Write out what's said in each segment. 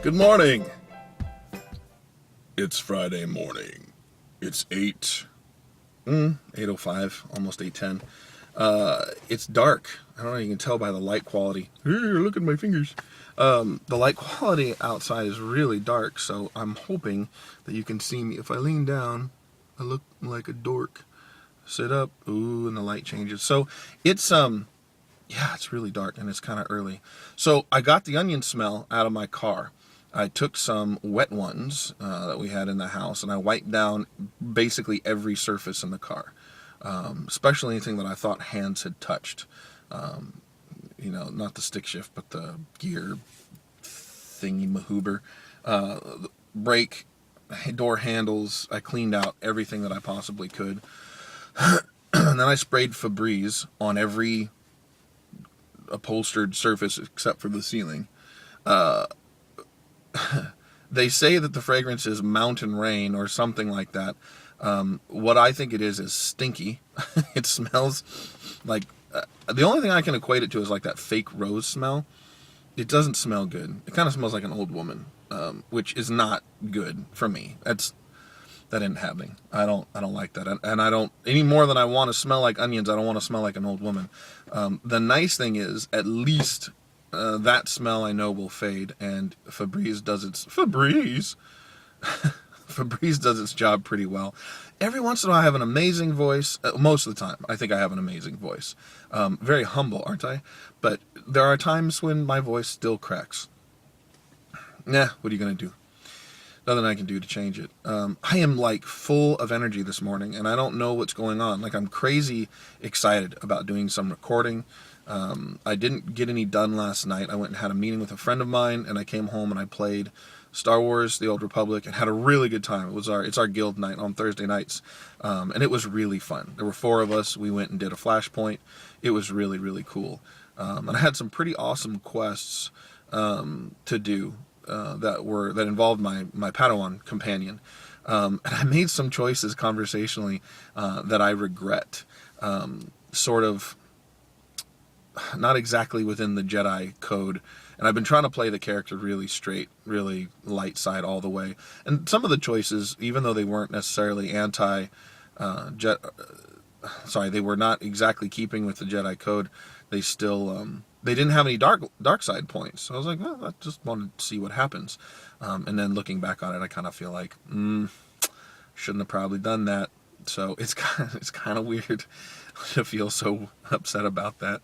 Good morning. It's Friday morning. It's 8:05, almost 8:10. It's dark. I don't know, you can tell by the light quality. Here, look at my fingers. The light quality outside is really dark, so I'm hoping that you can see me. If I lean down, I look like a dork. Sit up, ooh, and the light changes. So it's it's really dark and it's kind of early. So I got the onion smell out of my car. I took some wet ones that we had in the house, and I wiped down basically every surface in the car, especially anything that I thought hands had touched. Not the stick shift, but the gear thingy mahoober, brake, door handles. I cleaned out everything that I possibly could. And then I sprayed Febreze on every upholstered surface except for the ceiling. They say that the fragrance is mountain rain or something like that. What I think it is stinky. It smells like the only thing I can equate it to is like that fake rose smell. It doesn't smell good. It kind of smells like an old woman, which is not good for me. That isn't happening. I don't like that, and I don't, any more than I want to smell like onions. I don't want to smell like an old woman. The nice thing is, at least that smell I know will fade, and Febreze does its job pretty well. Every once in a while, I have an amazing voice. Most of the time, I think I have an amazing voice. Very humble, aren't I? But there are times when my voice still cracks. Nah, what are you gonna do? Nothing I can do to change it. I am like full of energy this morning, and I don't know what's going on. Like, I'm crazy excited about doing some recording. I didn't get any done last night. I went and had a meeting with a friend of mine, and I came home and I played Star Wars: The Old Republic and had a really good time. It's our guild night on Thursday nights, and it was really fun. There were 4 of us. We went and did a flashpoint. It was really, really cool. And I had some pretty awesome quests to do that involved my Padawan companion. And I made some choices conversationally that I regret. Sort of not exactly within the Jedi code. And I've been trying to play the character really straight, really light side all the way. And some of the choices, even though they weren't necessarily they were not exactly keeping with the Jedi code, they still they didn't have any dark side points. So I was like, well, I just wanted to see what happens. And then looking back on it, I kind of feel like shouldn't have probably done that. So it's kind of weird to feel so upset about that.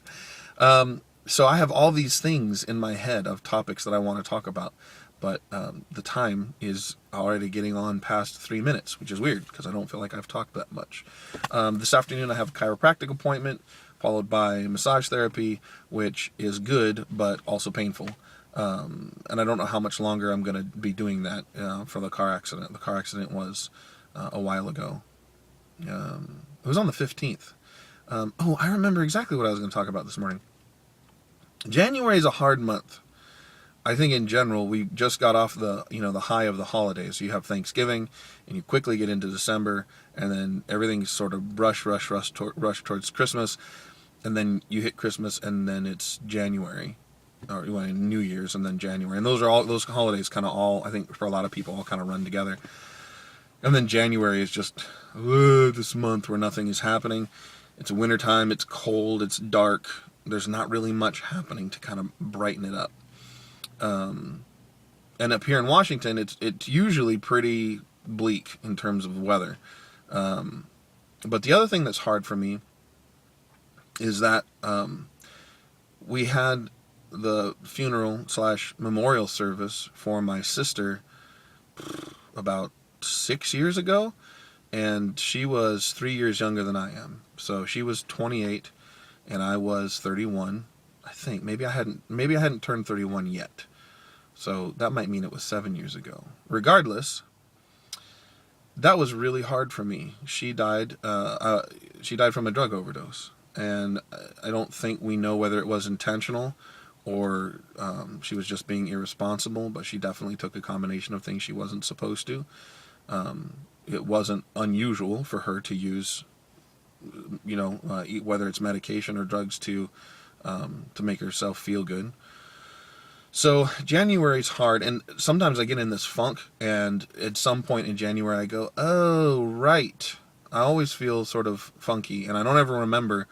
So I have all these things in my head of topics that I want to talk about, but the time is already getting on past 3 minutes, which is weird because I don't feel like I've talked that much. This afternoon I have a chiropractic appointment, followed by massage therapy, which is good but also painful. And I don't know how much longer I'm going to be doing that for the car accident. The car accident was a while ago. It was on the 15th. I remember exactly what I was going to talk about this morning. January is a hard month. I think in general, we just got off the high of the holidays. You have Thanksgiving, and you quickly get into December, and then everything's sort of rush towards Christmas, and then you hit Christmas, and then it's January, or New Year's, and then January. And those holidays kind of all, I think for a lot of people, all kind of run together. And then January is just this month where nothing is happening. It's wintertime, it's cold, it's dark. There's not really much happening to kind of brighten it up. And up here in Washington, it's usually pretty bleak in terms of weather. But the other thing that's hard for me is that we had the funeral / memorial service for my sister about 6 years ago, and she was 3 years younger than I am. So she was 28 and I was 31. I think maybe I hadn't turned 31 yet. So that might mean it was 7 years ago. Regardless, that was really hard for me. She died from a drug overdose, and I don't think we know whether it was intentional or she was just being irresponsible, but she definitely took a combination of things she wasn't supposed to. It wasn't unusual for her to use, whether it's medication or drugs to make herself feel good. So January's hard, and sometimes I get in this funk, and at some point in January I go, oh, right. I always feel sort of funky, and I don't ever remember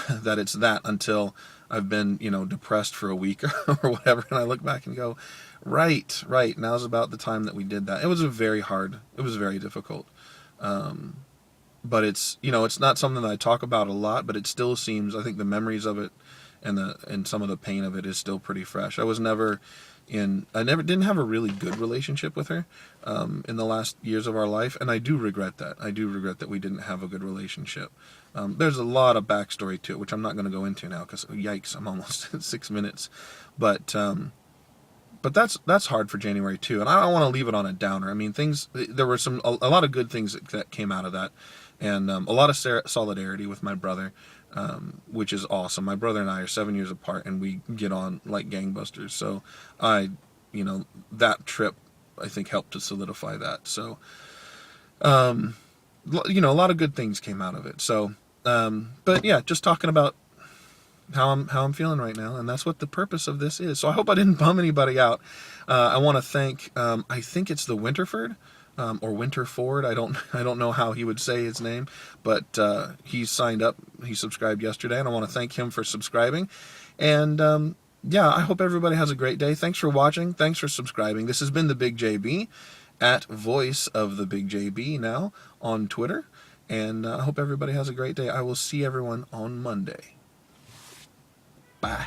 that it's that until I've been, depressed for a week or whatever, and I look back and go, right, now's about the time that we did that. It was very difficult. But it's not something that I talk about a lot, but it still seems, I think the memories of it and some of the pain of it is still pretty fresh. I never didn't have a really good relationship with her in the last years of our life, and I do regret that. I do regret that we didn't have a good relationship. There's a lot of backstory to it, which I'm not going to go into now because yikes, I'm almost at 6 minutes. But that's hard for January too, and I don't want to leave it on a downer. I mean, there were a lot of good things that came out of that, and a lot of solidarity with my brother, which is awesome. My brother and I are 7 years apart, and we get on like gangbusters. So that trip I think helped to solidify that. So a lot of good things came out of it. So but yeah, just talking about how I'm feeling right now, and that's what the purpose of this is. So I hope I didn't bum anybody out. I want to thank I think it's the Winterford or Winterford. I don't know how he would say his name, but he signed up. He subscribed yesterday, and I want to thank him for subscribing. And yeah, I hope everybody has a great day. Thanks for watching. Thanks for subscribing. This has been the Big JB at Voice of the Big JB now on Twitter, and I hope everybody has a great day. I will see everyone on Monday. Bye.